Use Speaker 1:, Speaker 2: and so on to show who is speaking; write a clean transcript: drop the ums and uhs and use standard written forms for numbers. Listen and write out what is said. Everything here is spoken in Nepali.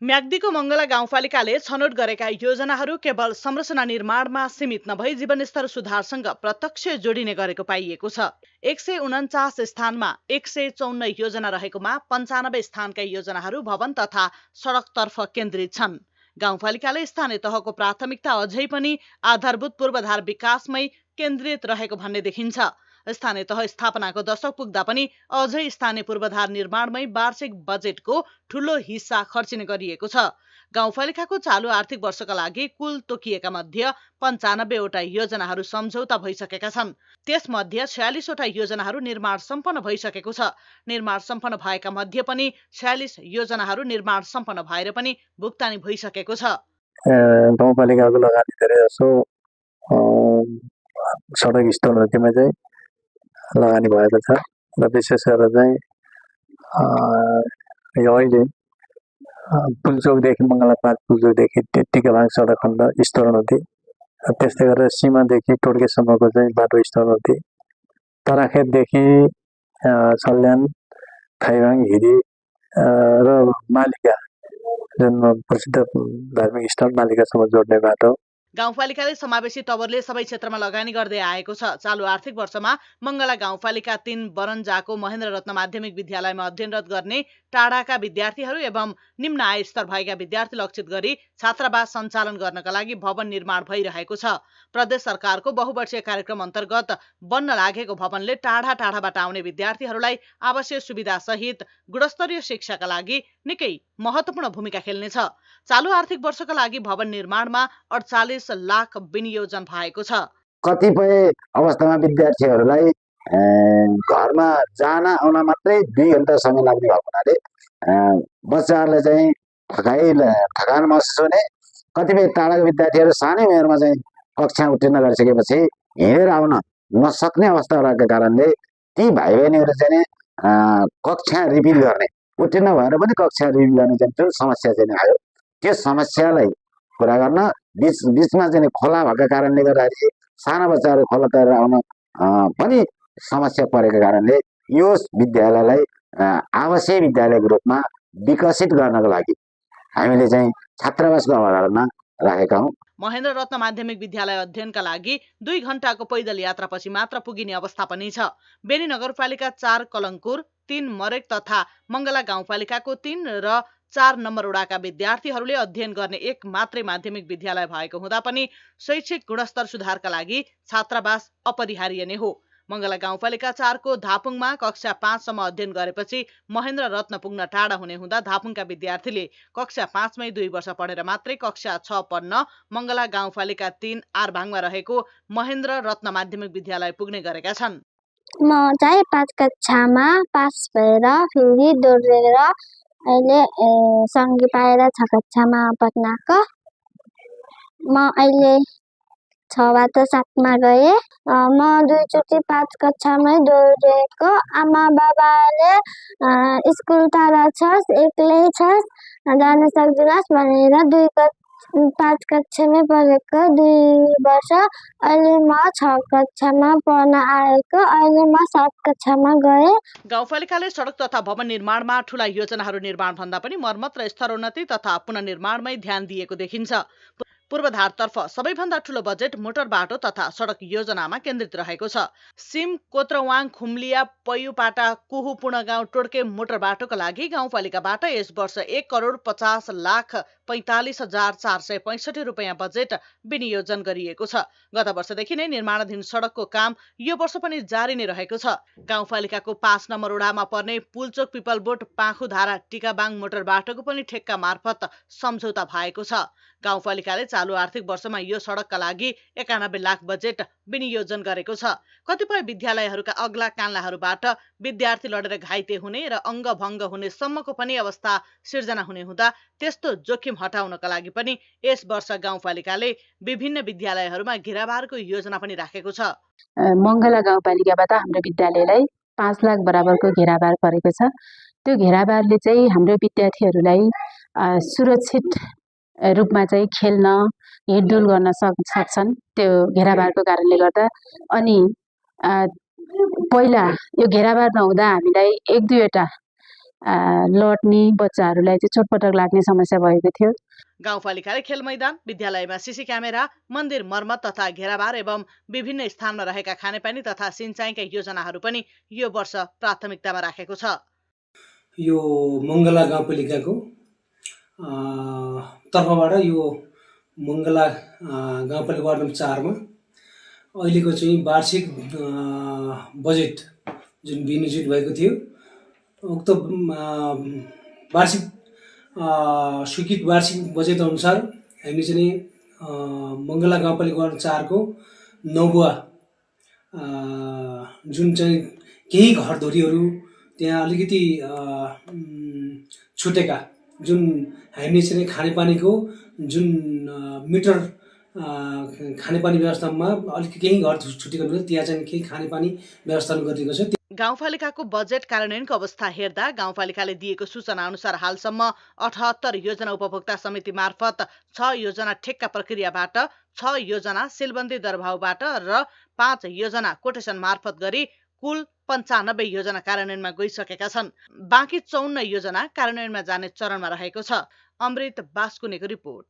Speaker 1: म्याग्दीको मङ्गला गाउँपालिकाले छनौट गरेका योजनाहरू केवल संरचना निर्माणमा सीमित नभई जीवनस्तर सुधारसँग प्रत्यक्ष जोडिने गरेको पाइएको छ। 149 स्थानमा 154 योजना रहेकोमा 95 स्थानका योजनाहरू भवन तथा सडकतर्फ केन्द्रित छन्। गाउँपालिकाले स्थानीय तहको प्राथमिकता अझै पनि आधारभूत पूर्वाधार विकासमै केन्द्रित रहेको भन्ने देखिन्छ। स्थानीय तह स्थापनाको दशक पुग्दा पनि अझै स्थानीय पूर्वाधार निर्माणमै वार्षिक बजेटको ठूलो हिस्सा खर्चिने गरिएको छ। गाउँपालिकाको चालु आर्थिक वर्षका लागि कुल तोकिएका मध्ये 95 वटा योजनाहरू सम्झौता भइसकेका छन्। त्यसमध्ये 46 वटा योजनाहरू निर्माण सम्पन्न भइसकेको छ। निर्माण सम्पन्न भएका मध्ये पनि 46 योजनाहरू निर्माण सम्पन्न भएर पनि भुक्तानी भइसकेको छ।
Speaker 2: गाउँपालिकाको लगानी धेरै जसो सडक स्थलहरूमा चाहिँ लगानी भएको छ र विशेष गरेर चाहिँ यो अहिले पुल्चोकदेखि मङ्गला 5 पुल्चोकदेखि टिकाबाङ सडक खण्ड स्तरोन्नति, त्यस्तै गरेर सीमादेखि टोड्केसम्मको चाहिँ बाटो स्तरोन्नति, तराखेतदेखि सल्यान, खाइबाङ, हिरी र मालिका जुन प्रसिद्ध धार्मिक स्थल मालिकासम्म जोड्ने बाटो।
Speaker 1: गाउँपालिकाले समावेशी तवरले सबै क्षेत्रमा लगानी गर्दै आएको छ। चालु आर्थिक वर्षमा मङ्गला गाउँपालिका 3 बरन्जाको महेन्द्र रत्न माध्यमिक विद्यालयमा अध्ययनरत गर्ने टाढाका विद्यार्थीहरू एवं निम्न आय स्तर भएका विद्यार्थी लक्षित गरी छात्रावास सञ्चालन गर्नका लागि भवन निर्माण भइरहेको छ। प्रदेश सरकारको बहुवर्षीय कार्यक्रम अन्तर्गत बन्न लागेको भवनले टाढाबाट आउने विद्यार्थीहरूलाई आवश्यक सुविधा सहित गुणस्तरीय शिक्षाका लागि निकै महत्त्वपूर्ण भूमिका खेल्नेछ। चालु आर्थिक वर्षका लागि भवन निर्माणमा 48 लाख विनियोजन भएको छ।
Speaker 3: कतिपय अवस्थामा विद्यार्थीहरूलाई घरमा जान आउन मात्रै 2 घण्टा समय लाग्ने भएको हुनाले बच्चाहरूलाई चाहिँ थकान महसुस हुने, कतिपय टाढाका विद्यार्थीहरू सानै उमेरमा चाहिँ कक्षा उत्तीर्ण गरिसकेपछि हिँडेर आउन नसक्ने अवस्था रहेको कारणले ती भाइ बहिनीहरू चाहिँ कक्षा रिपिट गर्ने, उत्तीर्ण भएर पनि कक्षा रिपिट गर्ने चाहिँ जुन समस्या चाहिँ आयो, त्यो समस्यालाई पुरा गर्न बीचमा चाहिँ खोला भएका कारणले गर्दाखेरि साना बच्चाहरू खोला तरेर आउन पनि समस्या परेको कारणले यो विद्यालयलाई आवासीय विद्यालयको रूपमा विकसित गर्नको लागि हामीले चाहिँ छात्रावासको अवधारणा राखेका हौँ।
Speaker 1: महेन्द्र रत्न माध्यमिक विद्यालय अध्ययनका लागि 2 घण्टाको पैदल यात्रापछि मात्र पुगिने अवस्था पनि छ। बेनी नगरपालिका 4 कलङ्कुर, 3 मरेक तथा मङ्गला गाउँपालिकाको 3 र 4 नम्बर वडाका विद्यार्थीहरूले अध्ययन गर्ने एक मात्रै माध्यमिक विद्यालय भएको हुँदा पनि शैक्षिक गुणस्तर सुधारका लागि छात्रावास अपरिहार्य नै हो। मङ्गला गाउँपालिका 4 को धापुङमा कक्षा 5 सम्म अध्ययन गरेपछि महेन्द्र रत्न पुग्न टाढा हुने हुँदा धापुङका विद्यार्थीले कक्षा 5 मै 2 वर्ष पढेर मात्रै कक्षा 6 पढ्न मङ्गला गाउँपालिका 3 आरभाङमा रहेको महेन्द्र रत्न माध्यमिक विद्यालय पुग्ने गरेका छन्।
Speaker 4: म चाहिँ 5 कक्षामा पास भएर फेरि दौडेर अहिले सङ्गी पाएर 6 कक्षामा पढ्नको। म अहिले 6बाट 7मा गएँ। म 2 चोटि 5 कक्षामै दौडेको। आमा बाबाले स्कुल टाढा छस्, एक्लै छस्, जान सक्दिनस् भनेर 5 कक्षामै पढेको 2 वर्ष। अहिले म 6 कक्षामा पढ्न आएको। अहिले म 7 कक्षामा गएँ।
Speaker 1: गाउँपालिकाले सडक तथा भवन निर्माणमा ठूला योजनाहरू निर्माण भन्दा पनि मर्मत र स्तरोन्नति तथा पुनर्निर्माणमै ध्यान दिएको देखिन्छ। पूर्वाधारतर्फ सबैभन्दा ठूलो बजेट मोटर बाटो तथा सडक योजनामा केन्द्रित रहेको छ। सिम कोत्रवाङ खुम्लिया पयुपाटा कुहु पुणगाउँ टोड्के मोटर बाटोका लागि गाउँपालिकाबाट यस वर्ष 1,45,45,465 रुपैयाँ बजेट विनियोजन गरिएको छ। गत वर्षदेखि नै निर्माणाधीन सडकको काम यो वर्ष पनि जारी नै रहेको छ। गाउँपालिकाको 5 नम्बर वडामा पर्ने पुल्चोक पिपलबोट पाखुधारा टिकाबाङ मोटर बाटोको पनि ठेक्का मार्फत सम्झौता भएको छ। गाउँपालिकाले चालु आर्थिक वर्षमा यो सडकका लागि 91 लाख बजेट विनियोजन गरेको छ। कतिपय विद्यालयहरूका अग्ला कान्लाहरूबाट विद्यार्थी लडेर घाइते हुने र अङ्गभङ्ग हुने सम्मको पनि अवस्था सिर्जना हुने हुँदा त्यस्तो जोखिम हटाउनका लागि पनि यस वर्ष गाउँपालिकाले विभिन्न विद्यालयहरूमा घेराबारको योजना पनि राखेको छ।
Speaker 5: मङ्गला गाउँपालिकाबाट हाम्रो विद्यालयलाई 5 लाख बराबरको घेराबार परेको छ। त्यो घेराबारले चाहिँ हाम्रो विद्यार्थीहरूलाई सुरक्षित रूपमा चाहिँ खेल्न हिँडडुल गर्न सक्छन् त्यो घेराबारको कारणले गर्दा। अनि पहिला यो घेराबार नहुँदा हामीलाई 1-2 वटा लड्ने बच्चाहरूलाई चाहिँ चोटपटक लाग्ने समस्या भएको थियो।
Speaker 1: गाउँपालिकाले खेल मैदान, विद्यालयमा सीसी क्यामेरा, मन्दिर मर्मत तथा घेराबार एवं विभिन्न स्थानमा रहेका खानेपानी तथा सिंचाइका योजनाहरू पनि यो वर्ष प्राथमिकतामा राखेको छ।
Speaker 6: यो मङ्गला गाउँपालिकाको तर्फबाट यो मङ्गला गाउँपालिका वार्ड नम्बर 4 मा अहिलेको चाहिँ वार्षिक बजेट जुन विनियोजित भएको थियो, उक्त वार्षिक स्वीकृत वार्षिक बजेट अनुसार हामी चाहिँ मङ्गला गाउँपालिका वार्ड 4 को 9 बुवा जुन चाहिँ केही घरधुरीहरू त्यहाँ अलिकति छुटेका जुन हामी चाहिँ खानेपानीको जुन मिटर खानेपानी व्यवस्थामा अलिक केही घर छुटेको हुन्छ, त्यहाँ चाहिँ केही खानेपानी व्यवस्थापन गरिएको छ।
Speaker 1: गाउँपालिकाको बजेट कार्यान्वयनको अवस्था हेर्दा गाउँपालिकाले दिएको सूचना अनुसार हालसम्म 78 योजना उपभोक्ता समिति मार्फत, 6 योजना ठेक्का प्रक्रियाबाट, 6 योजना सिलबन्दी दरभाउबाट र 5 योजना कोटेसन मार्फत गरी कुल 95 योजना कार्यान्वयनमा गइसकेका छन्। बाँकी 54 योजना कार्यान्वयनमा जाने चरणमा रहेको छ। अमृत बास्कुनेको रिपोर्ट।